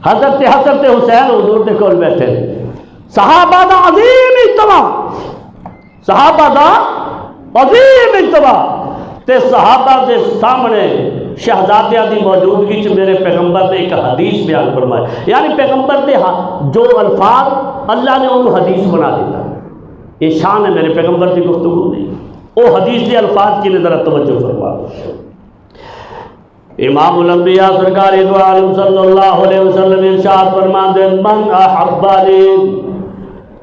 حضرت حسین حضور دے کول بیٹھے صحابہ دا عظیم اجتماع صحابہ دا عظیم اجتماع تے صحابہ دے سامنے شہزادیاں دی موجودگی چ میرے پیغمبر نے ایک حدیث بیان فرمایا. یعنی پیغمبر دے جو الفاظ اللہ نے انہوں حدیث بنا دیتا. یہ شان ہے میرے پیغمبر کی گفتگو نہیں. وہ حدیث کے الفاظ کی ذرا توجہ فرما. امام الانبیاء سرکار دو عالم صلی اللہ علیہ وسلم ارشاد فرماتے ہیں من احبنی،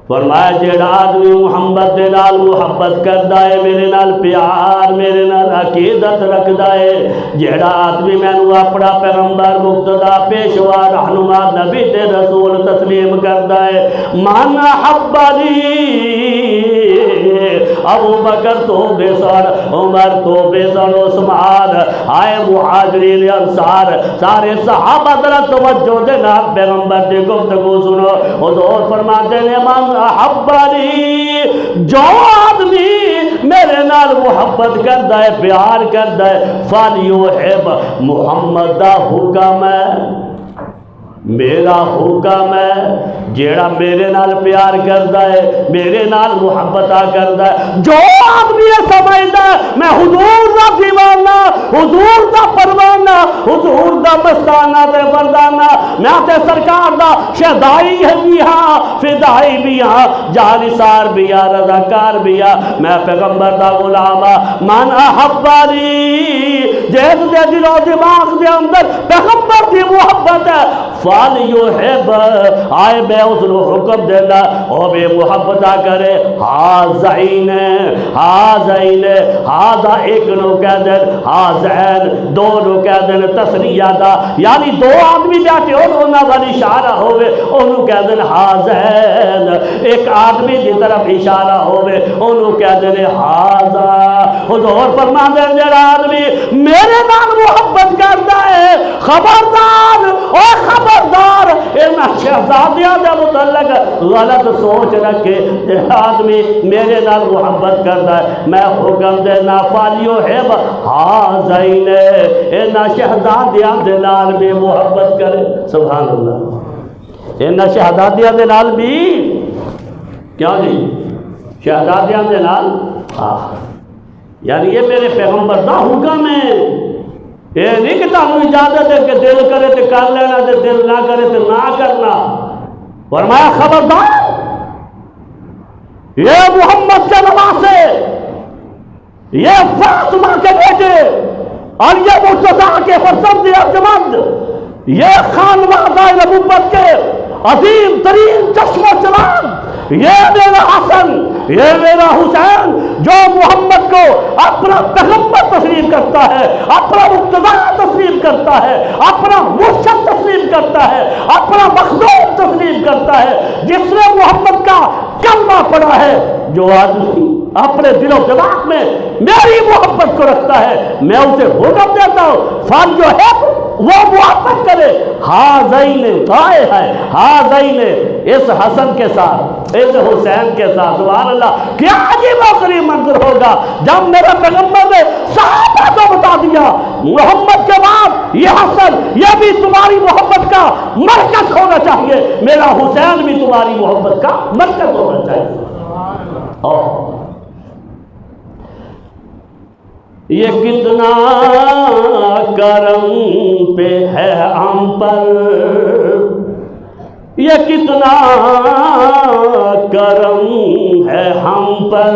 فرمایا جیڑا آدمی محمد دے نال محبت کردا ہے، میرے نال پیار، میرے نال عقیدت رکھدا ہے، جیڑا آدمی مینوں اپنا پیغمبر مقتدا پیشوا رہنما نبی تے رسول تسلیم کردا ہے. من احبنی، ابو بکر تو بے سر، عمر تو بے سر، عثمان، آئے مہاجرین انصار، سارے صحابہ ذرا توجہ دے نال پیغمبر دی گفتگو سنو. حضور فرماتے ہیں من احبنی، جو آدمی میرے نال محبت کردا ہے، پیار کردا ہے، فلیحب، محمد دا حکم ہے، میرا حکم ہے. جیڑا میرے نال پیار کردا ہے، میرے نال محبت کردا ہے، جو آدمی یہ سمجھدا ہے میں حضور دا دیوانہ، حضور دا پروانہ، حضور دا مستانہ تے مردانہ، میں تے سرکار دا شہدائی بھی ہاں، فدائی بھی ہاں، جانثار بھی ہاں، رضاکار بھی ہاں، میں پیغمبر دا غلام ہاں. من احبنی، جیس دے دل و دماغ دے اندر پیغمبر دی محبت ہے، فلیحب، آئے میں اس نے حکم دینا او بے محبت کرے. حاضین، حاضین، حاضا ایک نو کہہ دیں، حاضین دو نو کہہ دیں، تسنیہ دا یعنی دو آدمی بیٹھے انہوں والی اشارہ ہوئے انہوں کہہ دیں حاضین، ایک آدمی دی طرف اشارہ ہوئے انہوں کہہ دیں حاضا. حضور فرما دیں جڑا آدمی میرے نال محبت کرتا ہے، خبردار اور خبردار ان شہزادیاں دے متعلق غلط سوچ رکھے. آدمی میرے نال محبت کرتا ہے، میں حکم دینا فلیحب حاضین، ان شہزادیاں دے نال بھی محبت کرے. سبحان اللہ. ان شہزادیاں دے نال بھی کیا جی؟ شہزادیاں دے نال، یعنی یہ میرے پیغمبر دا حکم ہے. یہ نہیں کہ تمہیں اجازت ہے کہ دل کرے تو کر لینا، تو دل نہ کرے تو نہ کرنا. فرمایا خبردار، یہ محمد کے نواسے، یہ فاطمہ کے بیٹے اور یہ مرتضیٰ کے فرزند ارجمند، یہ خانوادہ نبوت کے عظیم ترین چشم و چراغ، یہ میرا حسن، یہ میرا حسین، جو محمد کو اپنا پیغمبر تسلیم کرتا ہے، اپنا مقتدی تسلیم کرتا ہے، اپنا مرشد تسلیم کرتا ہے، اپنا مخدوم تسلیم کرتا ہے، جس نے محمد کا کلمہ پڑھا ہے، جو آدمی اپنے دل و دماغ میں میری محبت کو رکھتا ہے، میں اسے حکم دیتا ہوں فال جو ہے وہ محبت کرے. حاضین، آئے ہے حاضین، اس حسن کے ساتھ، اس حسین کے ساتھ. سبحان اللہ، کیا عجیب و غریب منظر ہوگا جب میرے پیغمبر نے صحابہ کو بتا دیا محمد کے بعد یہ حسن، یہ بھی تمہاری محبت کا مرکز ہونا چاہیے، میرا حسین بھی تمہاری محبت کا مرکز ہونا چاہیے. یہ کتنا کرم پہ ہے ہم پر، یہ کتنا کرم ہے ہم پر،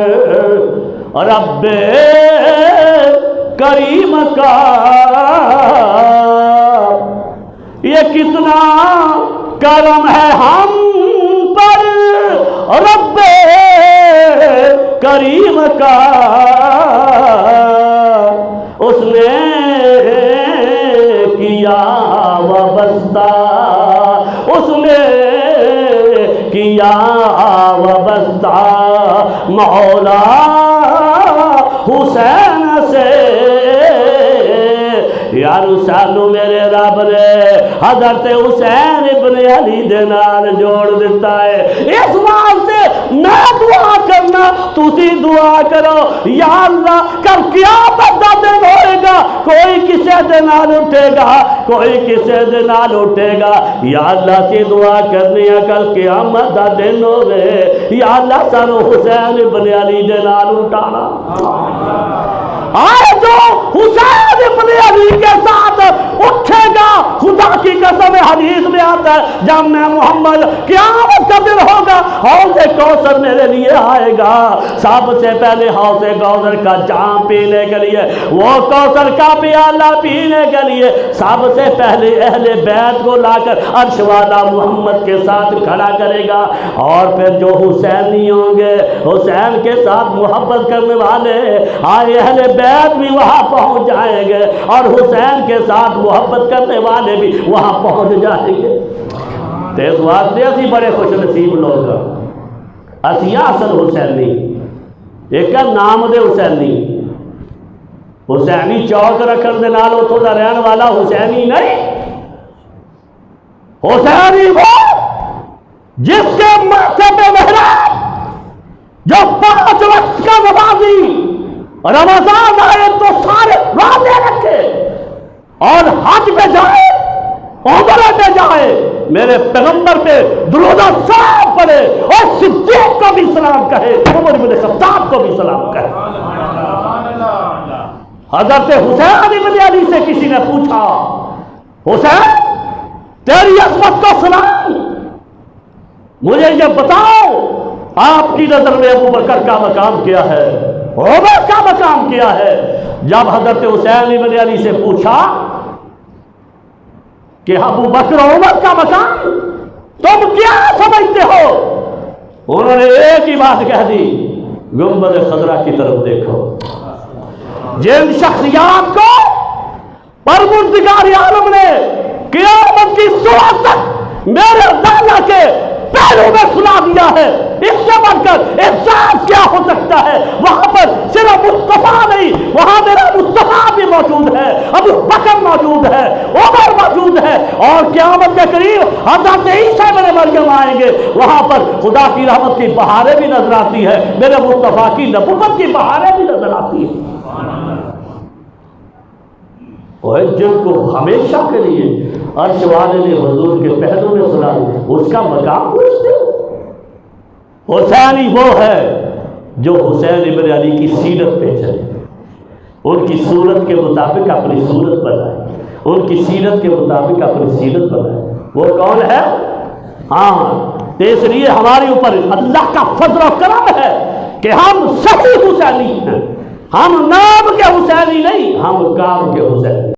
رب کریم کا، یہ کتنا کرم ہے ہم پر، رب کریم کا. اس نے کیا وابستہ، اس نے کیا وابستہ مولا حسین سے، یار سانو میرے رب نے حضرت حسین ابن علی دے نال جوڑ دیتا ہے. اس واسطے میں دعا کرنا تسی دعا کرو یا اللہ کل قیامت دا دن ہوئے گا کوئی کسے دے نال اٹھے گا کوئی کسے دے نال اٹھے گا. یا اللہ سے دعا کرنی ہے کل قیامت دا دن ہوئے یا اللہ سانو حسین ابن علی دے نال اٹھانا. آئے جو حسین ابن علی کے ساتھ اٹھے گا خدا کی قسم حدیث میں آتا ہے جب میں محمد قیامت کا دن ہوگا حوض کوثر میرے لیے آئے گا سب سے پہلے حوض کوثر کا جام پینے کے لیے وہ کوثر کا پیالہ پینے کے لیے سب سے پہلے اہل بیت کو لا کر عرش والا محمد کے ساتھ کھڑا کرے گا. اور پھر جو حسینی ہوں گے حسین کے ساتھ محبت کرنے والے آئے اہل بیت بھی وہاں پہنچ جائیں گے اور حسین کے ساتھ محبت کرنے والے بھی وہاں پہنچ جائیں گے. تو اس واسطے اسی بڑے خوش نصیب لوگ اسی اصل حسینی ایک نام دے حسینی حسینی چوک رکھن دے نال اتھوں دا رہن والا حسینی نہیں. حسینی وہ جس کے ماتھے پہ محراب جو 5 وقت کا نمازی رمضان آئے تو سارے روزے رکھے اور حج پہ جائے عمرہ پہ جائے میرے پیغمبر پہ درود و سلام پڑھے اور صدیق کو بھی سلام کہے عمر بن خطاب کو بھی سلام کہے. حضرت حسین ابن علی سے کسی نے پوچھا حسین تیری عظمت کو سلام مجھے یہ بتاؤ آپ کی نظر میں ابو بکر کا مقام کیا ہے عمر کا مقام کیا ہے. جب حضرت حسین ابن علی سے پوچھا کہ ابو بکر عمر کا مقام تم کیا سمجھتے ہو انہوں نے ایک ہی بات کہہ دی گنبد خضرا کی طرف دیکھو. جن شخصیات کو پروردگار عالم نے قیامت کی صبح تک میرے دانا کے پہلو میں سنا دیا ہے اس سے بڑھ کر احساس کیا ہو سکتا ہے. وہاں پر صرف مصطفیٰ نہیں وہاں میرا مصطفیٰ بھی موجود ہے ابو بکر موجود ہے عمر موجود ہے اور قیامت کے قریب حضرت عیسیٰ ابن مریم آئیں گے وہاں پر خدا کی رحمت کی بہاریں بھی نظر آتی ہے میرے مصطفیٰ کی نبوت کی بہاریں بھی نظر آتی ہیں. جن کو ہمیشہ کے لیے عرش والے نے حضور کے پہلو میں سنا اس کا مقام پوچھتے. حسینی وہ ہے جو حسین ابن علی کی سیرت پہ چلے ان کی صورت کے مطابق اپنی صورت بنائے ان کی سیرت کے مطابق اپنی سیرت بنائے. وہ کون ہے؟ ہاں اس لیے ہمارے اوپر اللہ کا فضل و کرم ہے کہ ہم صحیح حسینی ہیں. ہم نام کے حسینی نہیں ہم کام کے حسینی.